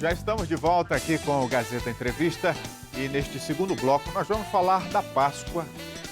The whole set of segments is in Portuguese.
Já estamos de volta aqui com o Gazeta Entrevista e neste segundo bloco nós vamos falar da Páscoa,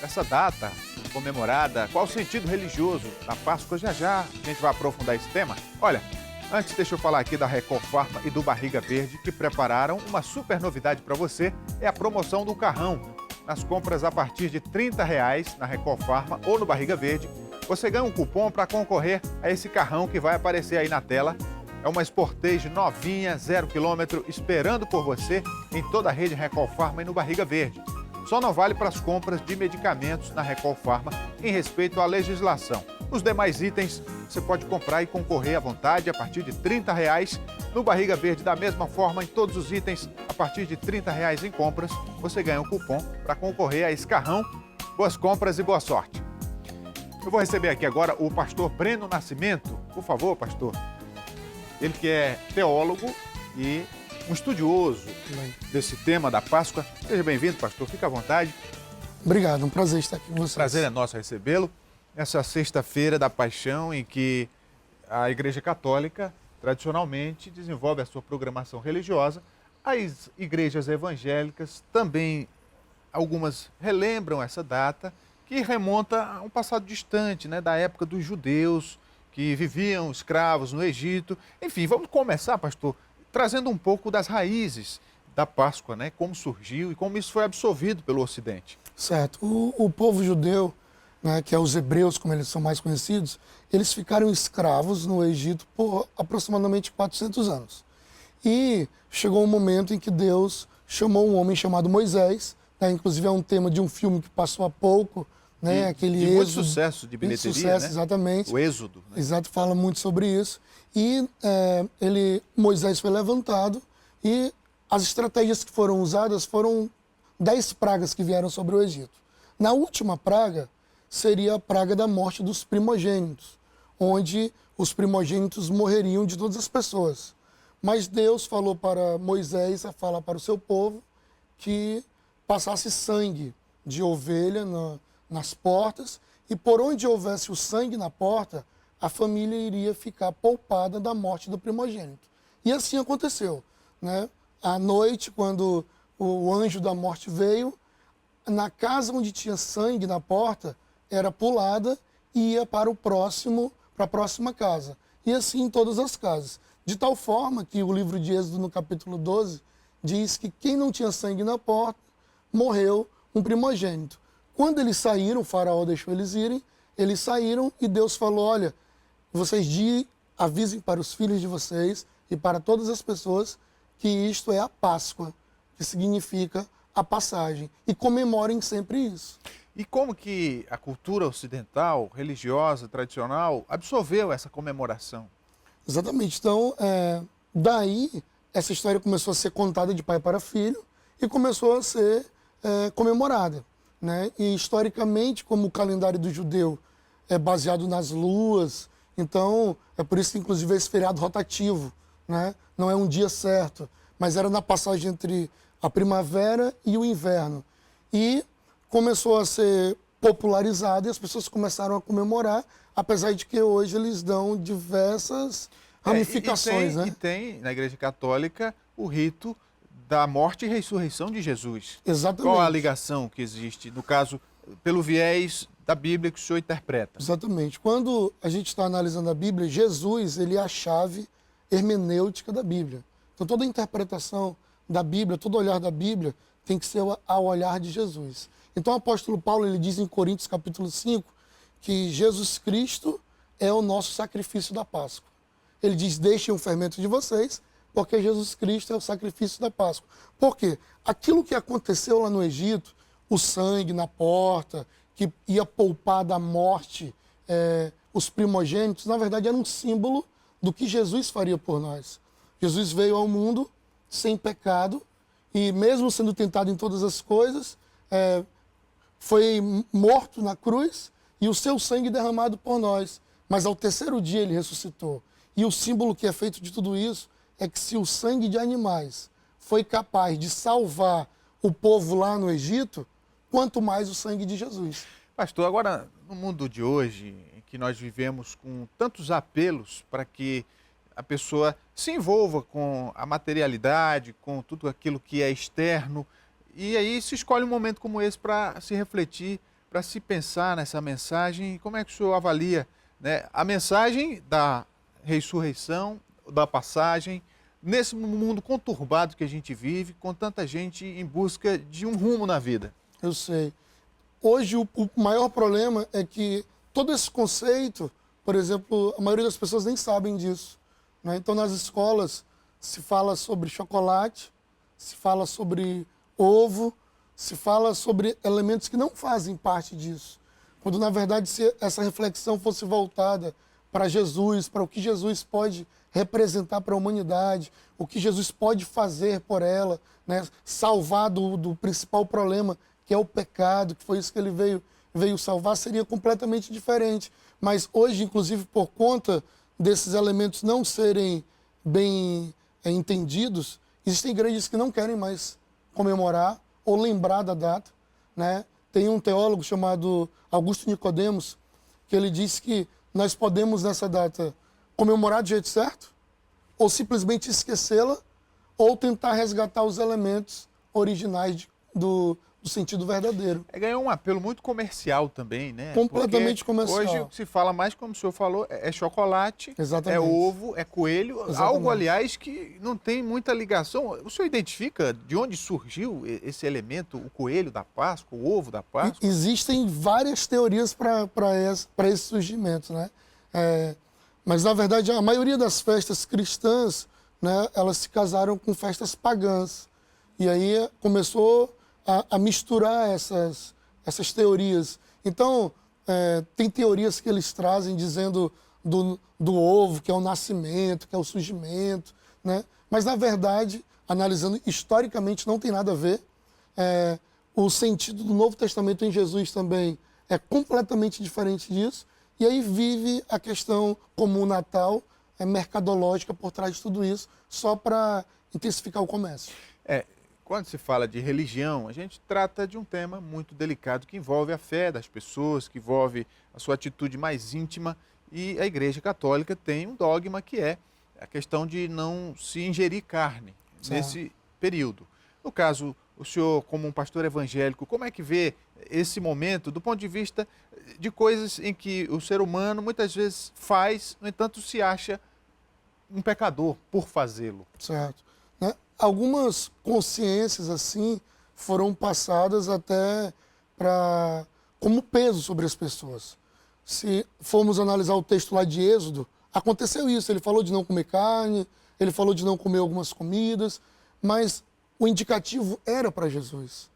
essa data comemorada, qual o sentido religioso da Páscoa. Já já a gente vai aprofundar esse tema. Olha, antes deixa eu falar aqui da Record Pharma e do Barriga Verde, que prepararam uma super novidade para você, é a promoção do carrão. Nas compras a partir de R$30 na Record Pharma ou no Barriga Verde, você ganha um cupom para concorrer a esse carrão que vai aparecer aí na tela. É uma Sportage novinha, 0 km, esperando por você em toda a rede Record Pharma e no Barriga Verde. Só não vale para as compras de medicamentos na Record Pharma em respeito à legislação. Os demais itens você pode comprar e concorrer à vontade a partir de R$30. No Barriga Verde, da mesma forma, em todos os itens, a partir de R$30 em compras, você ganha um cupom para concorrer a esse carrão. Boas compras e boa sorte. Eu vou receber aqui agora o pastor Breno Nascimento. Por favor, pastor. Ele que é teólogo e um estudioso desse tema da Páscoa. Seja bem-vindo, pastor. Fique à vontade. Obrigado, um prazer estar aqui com vocês. Prazer é nosso recebê-lo. Essa sexta-feira da Paixão, em que a Igreja Católica, tradicionalmente, desenvolve a sua programação religiosa. As igrejas evangélicas também, algumas relembram essa data, que remonta a um passado distante, né, da época dos judeus, que viviam escravos no Egito. Enfim, vamos começar, pastor, trazendo um pouco das raízes da Páscoa, né? Como surgiu e como isso foi absorvido pelo Ocidente. Certo. O povo judeu, né, que é os hebreus, como eles são mais conhecidos, eles ficaram escravos no Egito por aproximadamente 400 anos. E chegou um momento em que Deus chamou um homem chamado Moisés, né, inclusive é um tema de um filme que passou há pouco, né, aquele de Êxodo. muito sucesso de bilheteria, muito sucesso, né? Exatamente. O Êxodo. Né? Exato, fala muito sobre isso. E Moisés foi levantado e as estratégias que foram usadas foram 10 pragas que vieram sobre o Egito. Na última praga seria a praga da morte dos primogênitos, onde os primogênitos morreriam de todas as pessoas. Mas Deus falou para Moisés, a falar para o seu povo, que passasse sangue de ovelha nas portas, e por onde houvesse o sangue na porta, a família iria ficar poupada da morte do primogênito. E assim aconteceu, né? À noite, quando o anjo da morte veio, na casa onde tinha sangue na porta, era pulada e ia para a próxima casa. E assim em todas as casas. De tal forma que o livro de Êxodo, no capítulo 12, diz que quem não tinha sangue na porta, morreu um primogênito. Quando eles saíram, o faraó deixou eles saíram e Deus falou, olha, vocês avisem para os filhos de vocês e para todas as pessoas que isto é a Páscoa, que significa a passagem, e comemorem sempre isso. E como que a cultura ocidental, religiosa, tradicional, absorveu essa comemoração? Exatamente. Então, daí, essa história começou a ser contada de pai para filho e começou a ser comemorada. Né? E historicamente, como o calendário do judeu é baseado nas luas, então é por isso que inclusive é esse feriado rotativo, né? Não é um dia certo, mas era na passagem entre a primavera e o inverno. E começou a ser popularizado e as pessoas começaram a comemorar, apesar de que hoje eles dão diversas ramificações. E tem na Igreja Católica o rito da morte e ressurreição de Jesus. Exatamente. Qual a ligação que existe, no caso, pelo viés da Bíblia que o senhor interpreta? Exatamente. Quando a gente está analisando a Bíblia, Jesus ele é a chave hermenêutica da Bíblia. Então toda a interpretação da Bíblia, todo olhar da Bíblia tem que ser ao olhar de Jesus. Então o apóstolo Paulo ele diz em Coríntios capítulo 5 que Jesus Cristo é o nosso sacrifício da Páscoa. Ele diz, deixem o fermento de vocês, porque Jesus Cristo é o sacrifício da Páscoa. Por quê? Aquilo que aconteceu lá no Egito, o sangue na porta, que ia poupar da morte os primogênitos, na verdade era um símbolo do que Jesus faria por nós. Jesus veio ao mundo sem pecado e mesmo sendo tentado em todas as coisas, foi morto na cruz e o seu sangue derramado por nós. Mas ao terceiro dia ele ressuscitou. E o símbolo que é feito de tudo isso é que se o sangue de animais foi capaz de salvar o povo lá no Egito, quanto mais o sangue de Jesus. Pastor, agora no mundo de hoje, em que nós vivemos com tantos apelos para que a pessoa se envolva com a materialidade, com tudo aquilo que é externo, e aí se escolhe um momento como esse para se refletir, para se pensar nessa mensagem. Como é que o senhor avalia, né, a mensagem da ressurreição, da passagem, nesse mundo conturbado que a gente vive, com tanta gente em busca de um rumo na vida? Eu sei. Hoje, o maior problema é que todo esse conceito, por exemplo, a maioria das pessoas nem sabem disso, né? Então, nas escolas, se fala sobre chocolate, se fala sobre ovo, se fala sobre elementos que não fazem parte disso. Quando, na verdade, se essa reflexão fosse voltada para Jesus, para o que Jesus pode representar para a humanidade, o que Jesus pode fazer por ela, né? Salvar do principal problema, que é o pecado, que foi isso que ele veio salvar, seria completamente diferente. Mas hoje, inclusive, por conta desses elementos não serem bem entendidos, existem igrejas que não querem mais comemorar ou lembrar da data, né? Tem um teólogo chamado Augusto Nicodemos, que ele diz que nós podemos, nessa data, comemorar do jeito certo, ou simplesmente esquecê-la, ou tentar resgatar os elementos originais do sentido verdadeiro. Ganhou um apelo muito comercial também, né? Completamente comercial. Hoje o que se fala mais, como o senhor falou, é chocolate, Exatamente. é ovo, é coelho. Exatamente. Algo, aliás, que não tem muita ligação. O senhor identifica de onde surgiu esse elemento, o coelho da Páscoa, o ovo da Páscoa? Existem várias teorias para esse surgimento, né? Mas, na verdade, a maioria das festas cristãs, né, elas se casaram com festas pagãs. E aí começou a misturar essas teorias. Então, tem teorias que eles trazem dizendo do ovo, que é o nascimento, que é o surgimento, né? Mas, na verdade, analisando historicamente, não tem nada a ver. O sentido do Novo Testamento em Jesus também é completamente diferente disso. E aí vive a questão como o Natal, mercadológica por trás de tudo isso, só para intensificar o comércio. Quando se fala de religião, a gente trata de um tema muito delicado que envolve a fé das pessoas, que envolve a sua atitude mais íntima, e a Igreja Católica tem um dogma que é a questão de não se ingerir carne nesse período. No caso, o senhor, como um pastor evangélico, como é que vê esse momento do ponto de vista de coisas em que o ser humano muitas vezes faz, no entanto se acha um pecador por fazê-lo? Certo. Né? Algumas consciências assim foram passadas até como peso sobre as pessoas. Se formos analisar o texto lá de Êxodo, aconteceu isso. Ele falou de não comer carne, ele falou de não comer algumas comidas, mas o indicativo era para Jesus.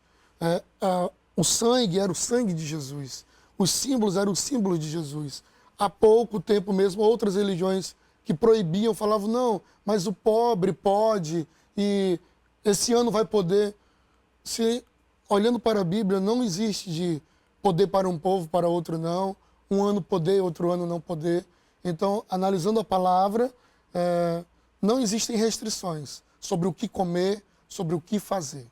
O sangue era o sangue de Jesus. Os símbolos eram os símbolos de Jesus. Há pouco tempo mesmo, outras religiões que proibiam, falavam, não, mas o pobre pode, e esse ano vai poder. Olhando para a Bíblia, não existe de poder para um povo, para outro não. Um ano poder, outro ano não poder. Então, analisando a palavra, não existem restrições sobre o que comer, sobre o que fazer.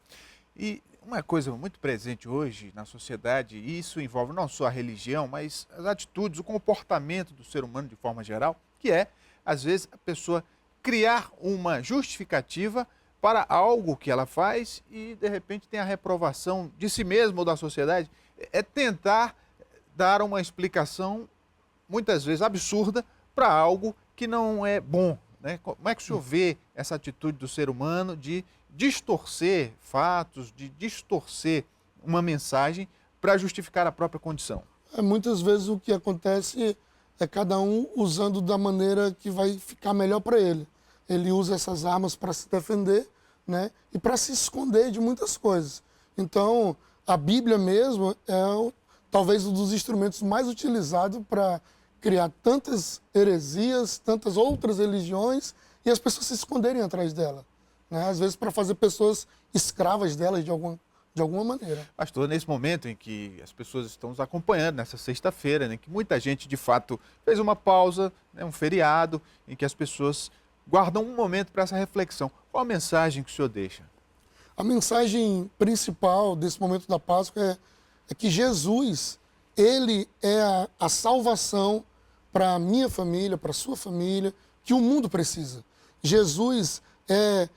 E uma coisa muito presente hoje na sociedade, e isso envolve não só a religião, mas as atitudes, o comportamento do ser humano de forma geral, que é, às vezes, a pessoa criar uma justificativa para algo que ela faz e, de repente, tem a reprovação de si mesma ou da sociedade. É tentar dar uma explicação, muitas vezes absurda, para algo que não é bom, né? Como é que o senhor vê essa atitude do ser humano de distorcer fatos, de distorcer uma mensagem para justificar a própria condição? Muitas vezes o que acontece é cada um usando da maneira que vai ficar melhor para ele. Ele usa essas armas para se defender, né? E para se esconder de muitas coisas. Então, a Bíblia mesmo é talvez um dos instrumentos mais utilizados para criar tantas heresias, tantas outras religiões, e as pessoas se esconderem atrás dela, né? Às vezes para fazer pessoas escravas delas de alguma maneira. Pastor, nesse momento em que as pessoas estão nos acompanhando, nessa sexta-feira, né, que muita gente, de fato, fez uma pausa, né, um feriado, em que as pessoas guardam um momento para essa reflexão. Qual a mensagem que o senhor deixa? A mensagem principal desse momento da Páscoa é que Jesus, ele é a salvação para a minha família, para a sua família, que o mundo precisa. Jesus é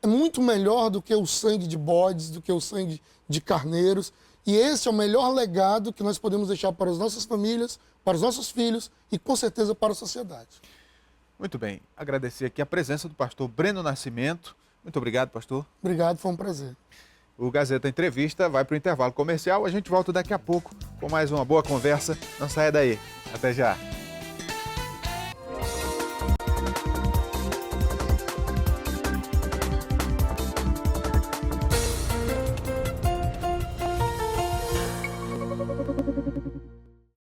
muito melhor do que o sangue de bodes, do que o sangue de carneiros. E esse é o melhor legado que nós podemos deixar para as nossas famílias, para os nossos filhos e, com certeza, para a sociedade. Muito bem. Agradecer aqui a presença do pastor Breno Nascimento. Muito obrigado, pastor. Obrigado, foi um prazer. O Gazeta Entrevista vai para o intervalo comercial. A gente volta daqui a pouco com mais uma boa conversa. Não saia daí. Até já.